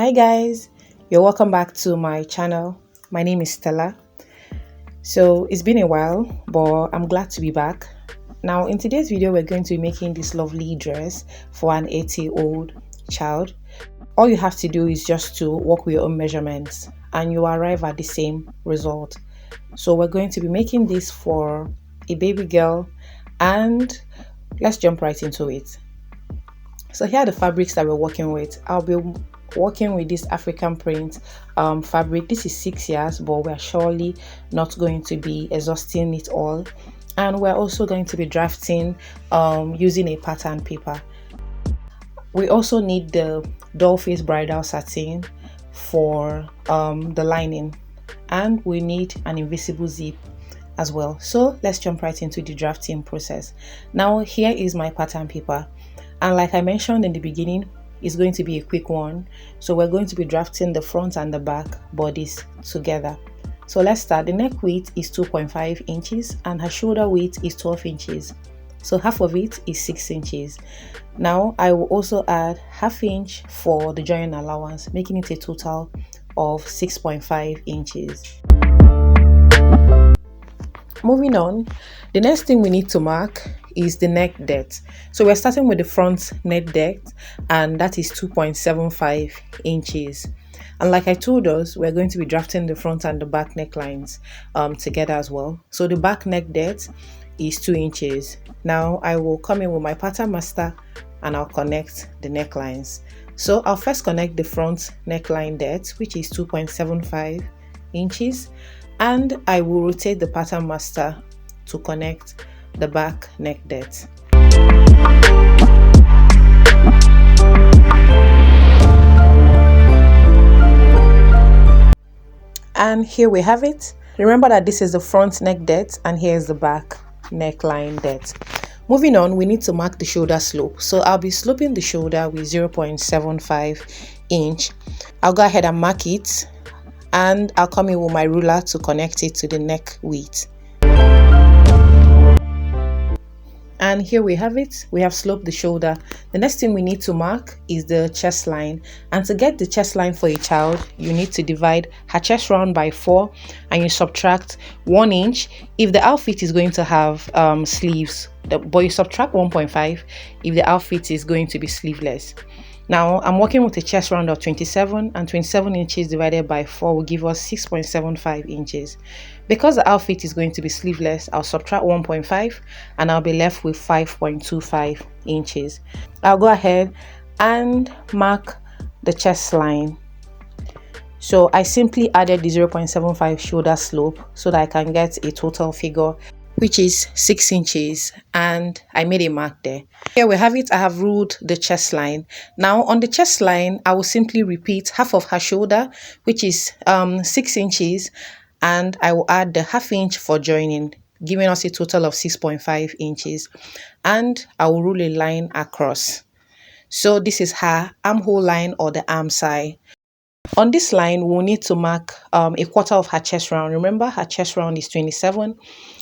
Hi guys, you're welcome back to my channel. My name is Stella. So it's been a while, but I'm glad to be back. Now in today's video, we're going to be making this lovely dress for an 8-year-old child. All you have to do is just to work with your own measurements and you arrive at the same result. So we're going to be making this for a baby girl, and let's jump right into it. So here are the fabrics that we're working with. I'll be working with this African print fabric. This is 6 years, but we're surely not going to be exhausting it all, and we're also going to be drafting using a pattern paper. We also need the doll face bridal satin for the lining, and we need an invisible zip as well. So let's jump right into the drafting process. Now here is my pattern paper, and like I mentioned in the beginning, it's going to be a quick one. So we're going to be drafting the front and the back bodies together. So let's start. The neck width is 2.5 inches and her shoulder width is 12 inches. So half of it is 6 inches. Now I will also add ½ inch for the join allowance, making it a total of 6.5 inches. Moving on, the next thing we need to mark is the neck depth. So we're starting with the front neck depth, and that is 2.75 inches. And like I told us, we're going to be drafting the front and the back necklines together as well. So the back neck depth is 2 inches. Now I will come in with my pattern master and I'll connect the necklines. So I'll first connect the front neckline depth, which is 2.75 inches, and I will rotate the pattern master to connect the back neck depth. And here we have it. Remember that this is the front neck depth and here is the back neckline depth. Moving on, we need to mark the shoulder slope. So I'll be sloping the shoulder with 0.75 inch. I'll go ahead and mark it, and I'll come in with my ruler to connect it to the neck width. And here we have it. We have sloped the shoulder. The next thing we need to mark is the chest line. And to get the chest line for a child, you need to divide her chest round by 4 and you subtract 1 inch if the outfit is going to have sleeves, but you subtract 1.5 if the outfit is going to be sleeveless. Now I'm working with a chest round of 27, and 27 inches divided by 4 will give us 6.75 inches. Because the outfit is going to be sleeveless, I'll subtract 1.5 and I'll be left with 5.25 inches. I'll go ahead and mark the chest line. So I simply added the 0.75 shoulder slope so that I can get a total figure, which is 6 inches, and I made a mark there. Here we have it. I have ruled the chest line. Now on the chest line, I will simply repeat half of her shoulder, which is 6 inches, and I will add the ½ inch for joining, giving us a total of 6.5 inches, and I will rule a line across. So this is her armhole line or the arm side. On this line, we'll need to mark a quarter of her chest round. Remember, her chest round is 27,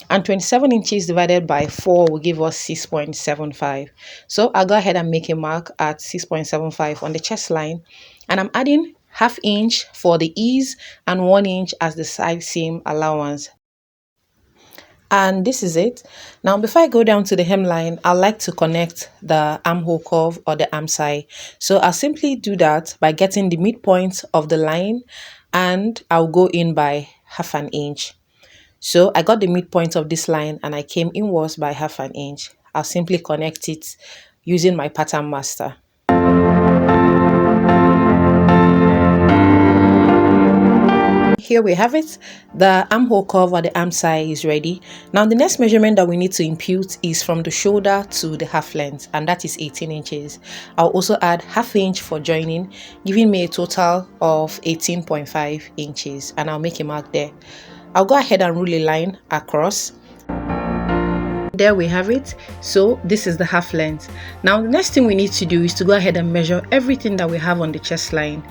and 27 inches divided by 4 will give us 6.75. So I'll go ahead and make a mark at 6.75 on the chest line, and I'm adding ½ inch for the ease and 1 inch as the side seam allowance. And this is it. Now before I go down to the hemline, I like to connect the armhole curve or the arm side. So I'll simply do that by getting the midpoint of the line, and I'll go in by ½ inch. So I got the midpoint of this line and I came inwards by ½ inch. I'll simply connect it using my pattern master. Here we have it. The armhole curve or the arm side is ready. Now the next measurement that we need to impute is from the shoulder to the half length, and that is 18 inches. I'll also add ½ inch for joining, giving me a total of 18.5 inches, and I'll make a mark there. I'll go ahead and rule a line across. There we have it. So this is the half length. Now the next thing we need to do is to go ahead and measure everything that we have on the chest line,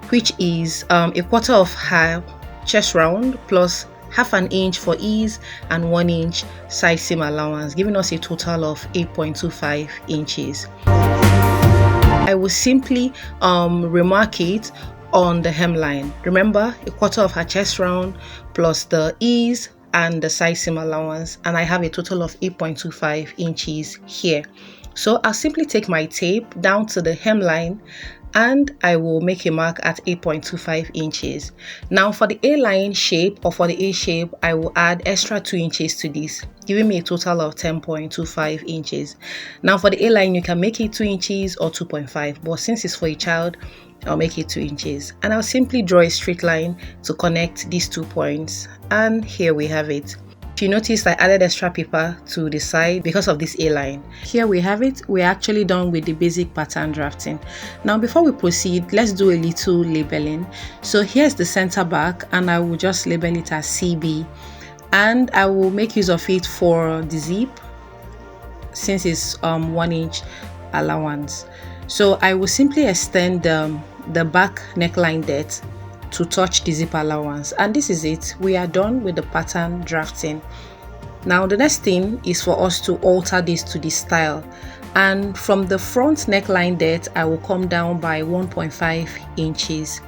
which is a quarter of her chest round plus ½ inch for ease and 1 inch side seam allowance, giving us a total of 8.25 inches. I will simply remark it on the hemline. Remember, a quarter of her chest round plus the ease and the side seam allowance, and I have a total of 8.25 inches here. So I'll simply take my tape down to the hemline and I will make a mark at 8.25 inches. Now for the A-line shape or for the A shape, I will add extra 2 inches to this, giving me a total of 10.25 inches. Now for the A-line, you can make it 2 inches or 2.5, but since it's for a child, I'll make it 2 inches. And I'll simply draw a straight line to connect these 2 points. And here we have it. If you notice, I added extra paper to the side because of this A-line. Here we have it. We're actually done with the basic pattern drafting. Now before we proceed, let's do a little labeling. So here's the center back, and I will just label it as CB, and I will make use of it for the zip since it's 1 inch allowance. So I will simply extend the back neckline depth to touch the zip allowance, and this is it. We are done with the pattern drafting. Now the next thing is for us to alter this to the style, and from the front neckline depth I will come down by 1.5 inches,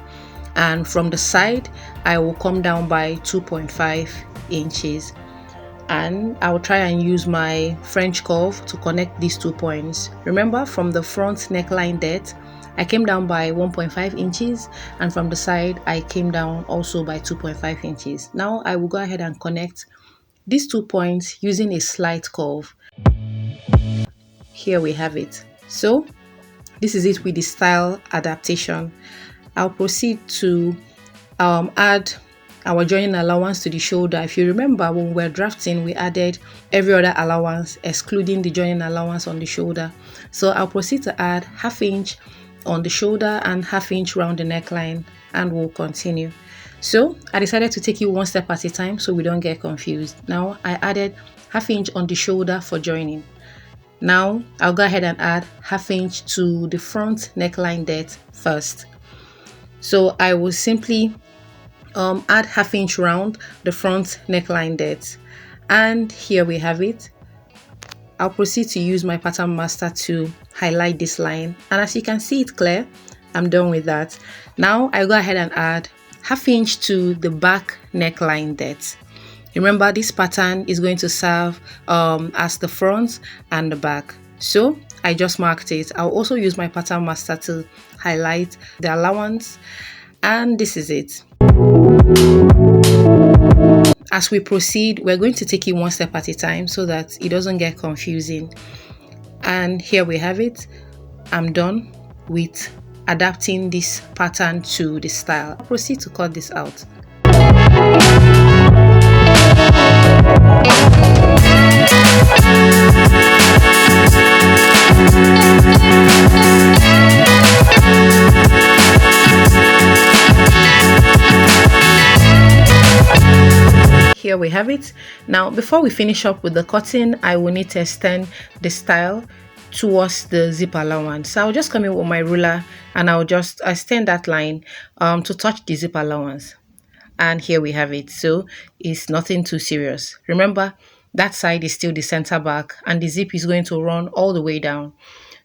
and from the side I will come down by 2.5 inches, and I will try and use my French curve to connect these 2 points. Remember, from the front neckline depth I came down by 1.5 inches, and from the side I came down also by 2.5 inches. Now I will go ahead and connect these 2 points using a slight curve. Here we have it. So this is it with the style adaptation. I'll proceed to add our joining allowance to the shoulder. If you remember, when we were drafting, we added every other allowance excluding the joining allowance on the shoulder. So I'll proceed to add 1/2 inch on the shoulder and 1/2 inch round the neckline, and we'll continue. So I decided to take it one step at a time so we don't get confused. Now I added 1/2 inch on the shoulder for joining. Now I'll go ahead and add 1/2 inch to the front neckline depth first. So I will simply add 1/2 inch round the front neckline depth, and here we have it. I'll proceed to use my pattern master to highlight this line, and as you can see it clear, I'm done with that. Now I go ahead and add 1/2 inch to the back neckline depth. Remember, this pattern is going to serve as the front and the back, so I just marked it. I'll also use my pattern master to highlight the allowance, and this is it. As we proceed, we're going to take it one step at a time so that it doesn't get confusing. And here we have it. I'm done with adapting this pattern to the style. I'll proceed to cut this out. Here we have it. Now before we finish up with the cutting, I will need to extend the style towards the zip allowance. So I'll just come in with my ruler and I'll just extend that line to touch the zip allowance, and here we have it. So it's nothing too serious. Remember, that side is still the center back and the zip is going to run all the way down,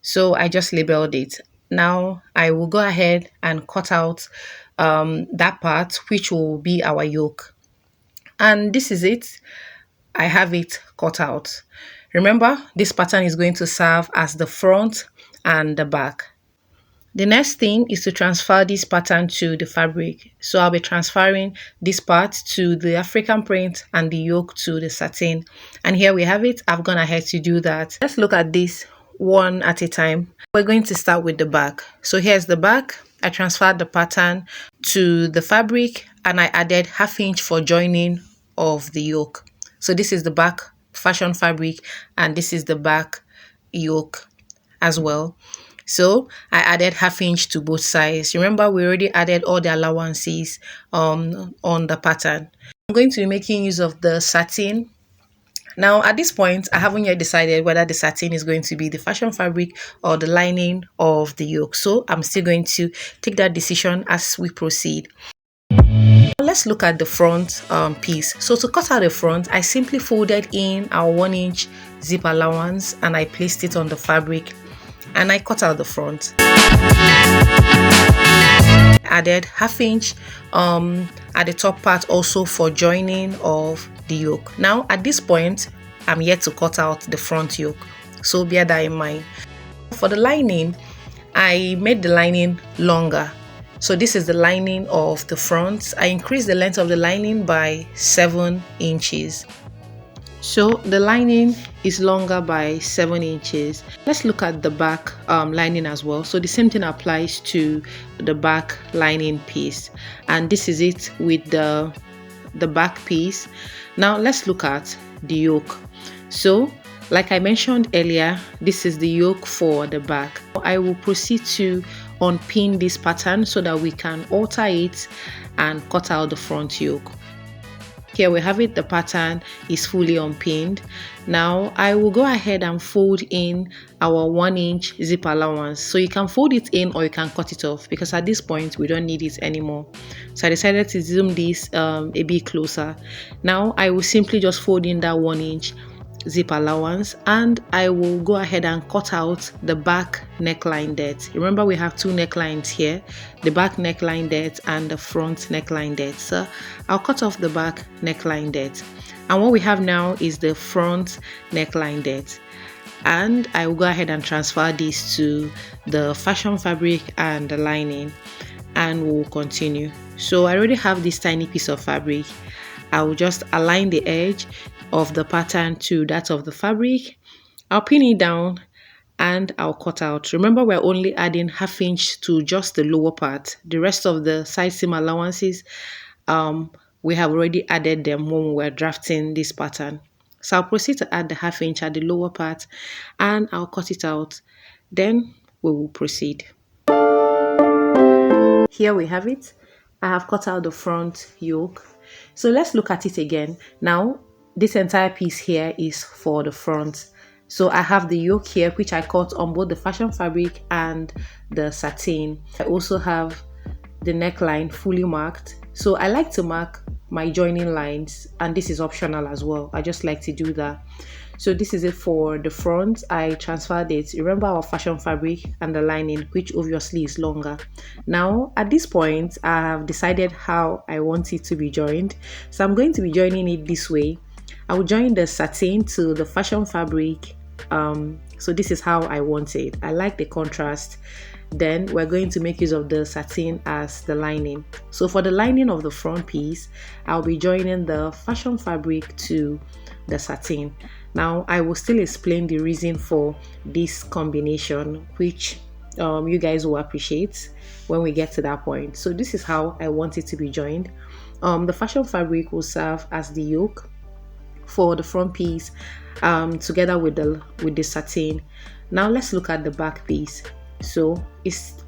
so I just labeled it. Now I will go ahead and cut out that part which will be our yoke. And this is it. I have it cut out. Remember, this pattern is going to serve as the front and the back. The next thing is to transfer this pattern to the fabric. So I'll be transferring this part to the African print and the yoke to the satin. And here we have it. I've gone ahead to do that. Let's look at this one at a time. We're going to start with the back. So here's the back. I transferred the pattern to the fabric and I added 1/2 inch for joining of the yoke. So this is the back fashion fabric and this is the back yoke as well. So I added 1/2 inch to both sides. Remember, we already added all the allowances on the pattern. I'm going to be making use of the satin. Now at this point, I haven't yet decided whether the satin is going to be the fashion fabric or the lining of the yoke. So I'm still going to take that decision as we proceed. Let's look at the front piece. So to cut out the front, I simply folded in our 1 inch zip allowance and I placed it on the fabric and I cut out the front. added ½ inch at the top part also for joining of the yoke. Now at this point, I'm yet to cut out the front yoke, so bear that in mind. For the lining, I made the lining longer. So this is the lining of the front. I increased the length of the lining by 7 inches. So the lining is longer by 7 inches. Let's look at the back lining as well. So the same thing applies to the back lining piece, and this is it with the back piece. Now let's look at the yoke. So like I mentioned earlier, this is the yoke for the back. I will proceed to unpin this pattern so that we can alter it and cut out the front yoke. Here we have it, the pattern is fully unpinned. Now I will go ahead and fold in our 1 inch zip allowance. So you can fold it in or you can cut it off, because at this point we don't need it anymore. So I decided to zoom this a bit closer. Now I will simply just fold in that 1 inch zip allowance, and I will go ahead and cut out the back neckline depth. Remember, we have two necklines here, the back neckline depth and the front neckline depth. So I'll cut off the back neckline depth, and what we have now is the front neckline depth, and I will go ahead and transfer this to the fashion fabric and the lining, and we'll continue. So I already have this tiny piece of fabric. I will just align the edge of the pattern to that of the fabric. I'll pin it down and I'll cut out. Remember, we're only adding ½ inch to just the lower part. The rest of the side seam allowances, we have already added them when we were drafting this pattern. So I'll proceed to add the ½ inch at the lower part and I'll cut it out. Then we will proceed. Here we have it. I have cut out the front yoke. So let's look at it again. Now, this entire piece here is for the front. So I have the yoke here, which I cut on both the fashion fabric and the satin. I also have the neckline fully marked. So I like to mark my joining lines, and this is optional as well. I just like to do that. So this is it for the front. I transferred it. Remember our fashion fabric and the lining, which obviously is longer. Now at this point, I have decided how I want it to be joined. So I'm going to be joining it this way. I will join the satin to the fashion fabric. So this is how I want it. I like the contrast. Then we're going to make use of the satin as the lining. So for the lining of the front piece, I'll be joining the fashion fabric to the satin. Now I will still explain the reason for this combination, which you guys will appreciate when we get to that point. So this is how I want it to be joined. The fashion fabric will serve as the yoke for the front piece, together with the satin. Now let's look at the back piece. So it's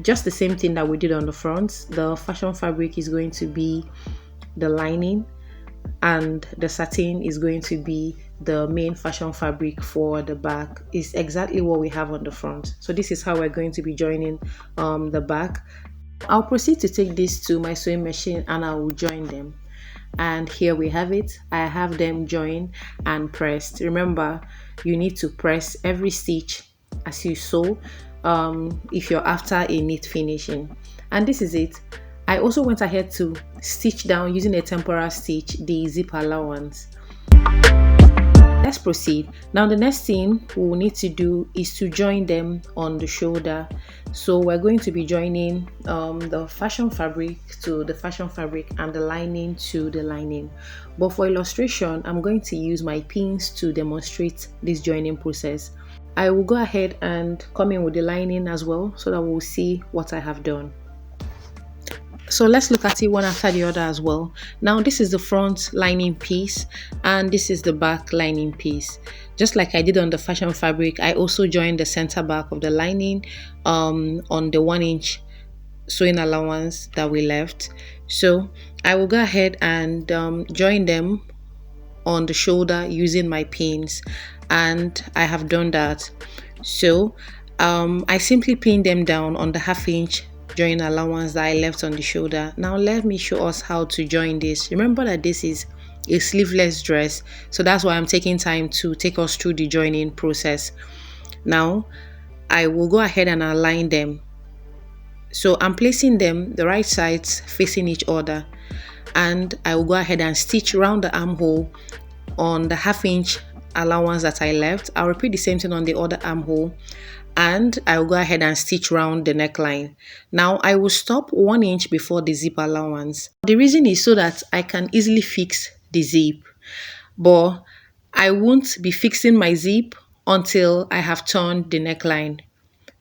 just the same thing that we did on the front. The fashion fabric is going to be the lining, and the satin is going to be the main fashion fabric for the back. It's exactly what we have on the front. So this is how we're going to be joining the back. I'll proceed to take this to my sewing machine and I will join them. And here we have it. I have them joined and pressed. Remember, you need to press every stitch as you sew if you're after a neat finishing. And this is it. I also went ahead to stitch down using a temporal stitch the zip allowance. Let's proceed. Now the next thing we will need to do is to join them on the shoulder. So we're going to be joining the fashion fabric to the fashion fabric and the lining to the lining. But for illustration, I'm going to use my pins to demonstrate this joining process. I will go ahead and come in with the lining as well so that we'll see what I have done. So let's look at it one after the other as well. Now this is the front lining piece and this is the back lining piece. Just like I did on the fashion fabric, I also joined the center back of the lining on the 1 inch sewing allowance that we left. So I will go ahead and join them on the shoulder using my pins, and I have done that. So I simply pin them down on the ½ inch join allowance that I left on the shoulder. Now let me show us how to join this. Remember that this is a sleeveless dress, so that's why I'm taking time to take us through the joining process. Now I will go ahead and align them. So I'm placing them the right sides facing each other, and I will go ahead and stitch around the armhole on the half-inch allowance that I left. I'll repeat the same thing on the other armhole, and I'll go ahead and stitch around the neckline. Now I will stop 1 inch before the zip allowance. The reason is so that I can easily fix the zip, but I won't be fixing my zip until I have turned the neckline.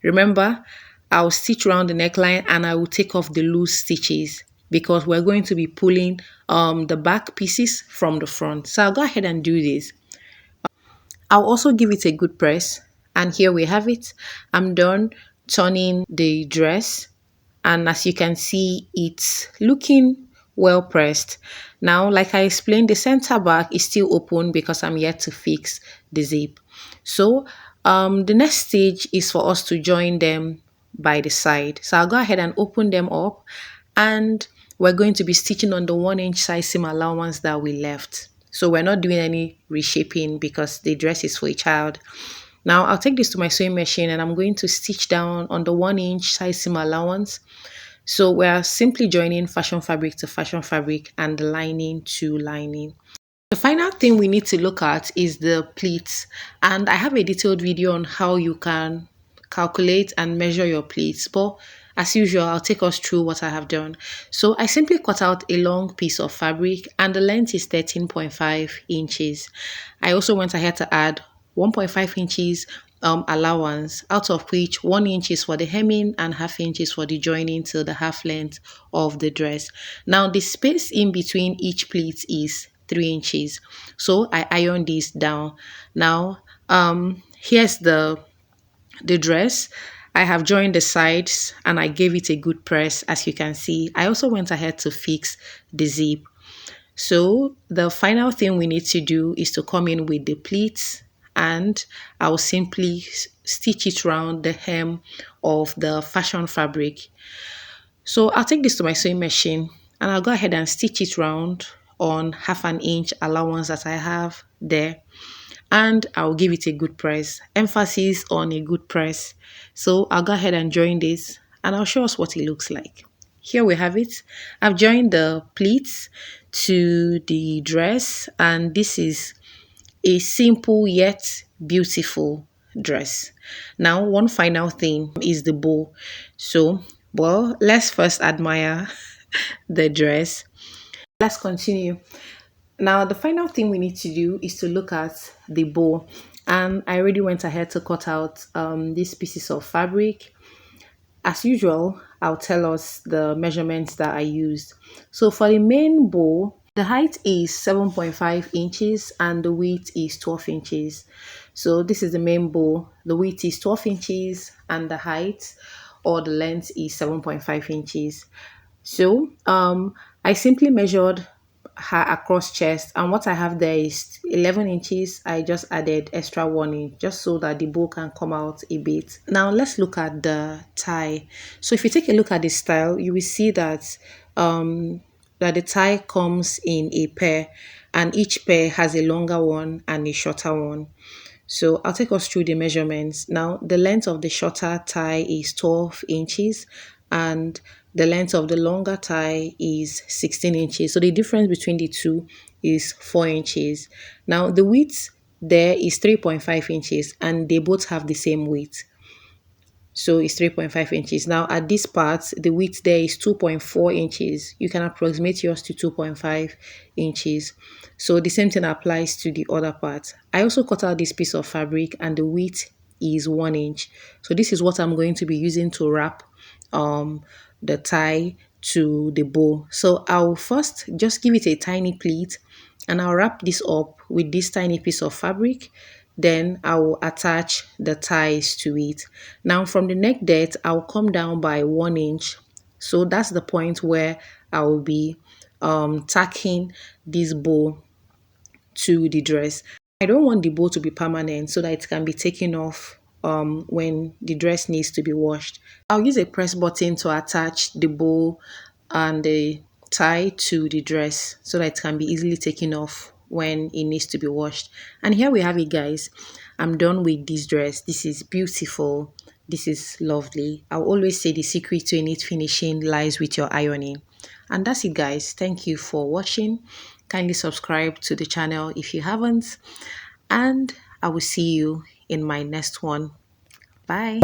Remember, I'll stitch around the neckline and I will take off the loose stitches because we're going to be pulling the back pieces from the front. So I'll go ahead and do this. I'll also give it a good press, and here we have it. I'm done turning the dress, and as you can see, it's looking well pressed. Now, like I explained, the center back is still open because I'm yet to fix the zip. So the next stage is for us to join them by the side. So I'll go ahead and open them up, and we're going to be stitching on the 1 inch side seam allowance that we left. So we're not doing any reshaping because the dress is for a child. Now I'll take this to my sewing machine and I'm going to stitch down on the 1 inch side seam allowance. So we're simply joining fashion fabric to fashion fabric and lining to lining. The final thing we need to look at is the pleats, and I have a detailed video on how you can calculate and measure your pleats, but as usual I'll take us through what I have done. So I simply cut out a long piece of fabric and the length is 13.5 inches. I also went ahead to add 1.5 inches allowance, out of which 1 inch is for the hemming and half inches for the joining till the half length of the dress. Now the space in between each pleat is 3 inches, so I iron this down. Now here's the dress. I have joined the sides and I gave it a good press. As you can see, I also went ahead to fix the zip. So the final thing we need to do is to come in with the pleats, and I'll simply stitch it around the hem of the fashion fabric. So I'll take this to my sewing machine and I'll go ahead and stitch it round on 1/2 inch allowance that I have there, and I'll give it a good press. Emphasis on a good press. So I'll go ahead and join this and I'll show us what it looks like. Here we have it. I've joined the pleats to the dress, and this is a simple yet beautiful dress. Now, one final thing is the bow. So, well, let's first admire the dress. Let's continue. Now, the final thing we need to do is to look at the bow. And I already went ahead to cut out these pieces of fabric. As usual, I'll tell us the measurements that I used. So for the main bow, the height is 7.5 inches and the width is 12 inches. So this is the main bow. The width is 12 inches and the height or the length is 7.5 inches. So I simply measured her across chest, and what I have there is 11 inches. I just added extra 1 inch just so that the bow can come out a bit. Now let's look at the tie. So if you take a look at the style, you will see that that the tie comes in a pair, and each pair has a longer one and a shorter one. So I'll take us through the measurements. Now the length of the shorter tie is 12 inches and the length of the longer tie is 16 inches. So the difference between the two is 4 inches. Now the width there is 3.5 inches and they both have the same width. So it's 3.5 inches. Now at this part, the width there is 2.4 inches. You can approximate yours to 2.5 inches. So the same thing applies to the other part. I also cut out this piece of fabric and the width is 1 inch. So this is what I'm going to be using to wrap the tie to the bow. So I'll first just give it a tiny pleat and I'll wrap this up with this tiny piece of fabric. Then I will attach the ties to it. Now from the neck depth, I'll come down by 1 inch. So that's the point where I will be tacking this bow to the dress. I don't want the bow to be permanent so that it can be taken off when the dress needs to be washed. I'll use a press button to attach the bow and the tie to the dress so that it can be easily taken off when it needs to be washed. And here we have it, guys. I'm done with this dress. This is beautiful. This is lovely. I'll always say the secret to a neat finishing lies with your ironing. And that's it, guys. Thank you for watching. Kindly subscribe to the channel if you haven't. And I will see you in my next one. Bye.